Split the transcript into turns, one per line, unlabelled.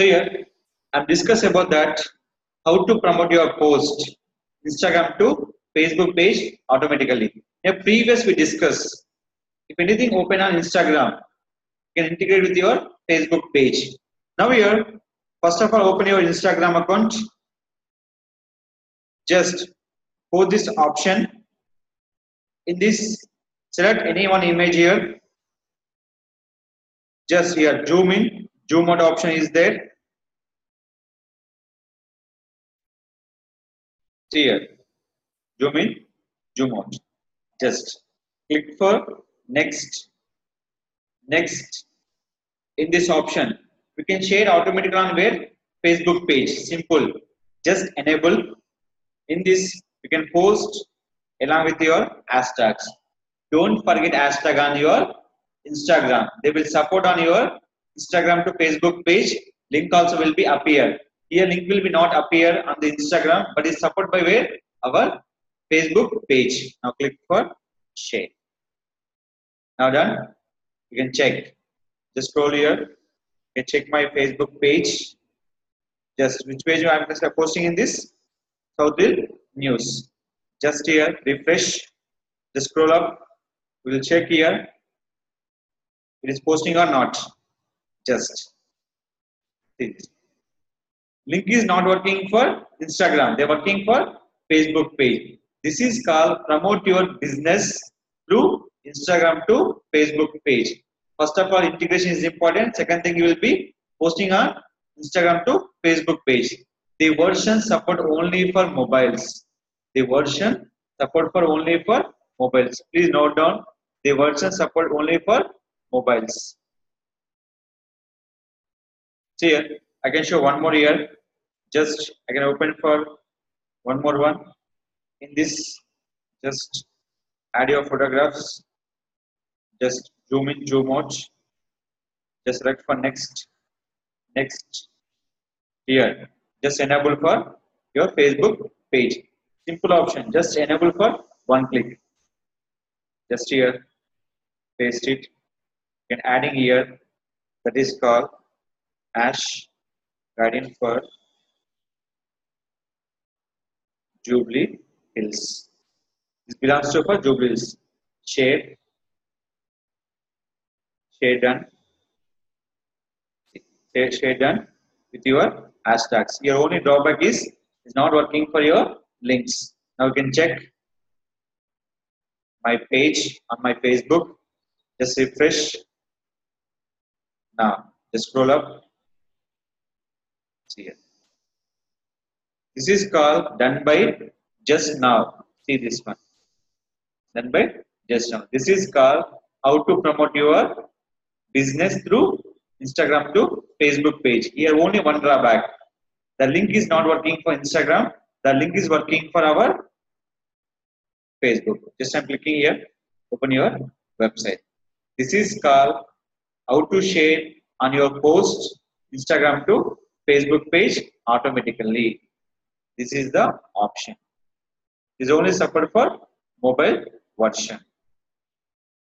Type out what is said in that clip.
So here I've discussed about that how to promote your post Instagram to Facebook page automatically. In previous we discussed if anything open on Instagram, you can integrate with your Facebook page. Now here, first of all, open your Instagram account. Just go this option. In this, select any one image here. Just here, zoom in, zoom out option is there. See here, zoom in, zoom out. Just click for next. Next, in this option, we can share automatically on where Facebook page. Simple. Just enable. In this, you can post along with your hashtags. Don't forget hashtag on your Instagram. They will support on your Instagram to Facebook page. Link also will be appear. Here link will be not appear on the Instagram, but is supported by where? Our Facebook page. Now click for share. Now done. You can check. Just scroll here. You can check my Facebook page. Just which page I am posting in this? Southville News. Just here, refresh. Just scroll up. We will check here. It is posting or not. Just see this. Link is not working for Instagram. They are working for Facebook page. This is called promote your business through Instagram to Facebook page. First of all, integration is important. Second thing, you will be posting on Instagram to Facebook page. The version support only for mobiles. The version support for only for mobiles. Please note down. The version support only for mobiles. See here, I can show one more here. Just I can open for one more one. In this, just add your photographs. Just zoom in, zoom out. Just select for next. Next. Here, just enable for your Facebook page. Simple option. Just enable for one click. Just here, paste it. You can adding here. That is called Ash Guardian for Jubilee Hills. This belongs to for Jubilee Hills. Share. Share done. Share done with your hashtags. Your only drawback is it's not working for your links. Now you can check my page on my Facebook. Just refresh. Now just scroll up. See here. This is called done by just now. See this one. Done by just now. This is called how to promote your business through Instagram to Facebook page. Here only one drawback. The link is not working for Instagram. The link is working for our Facebook. Just I'm clicking here. Open your website. This is called how to share on your post Instagram to Facebook page automatically. This is the option. This is only support for mobile version.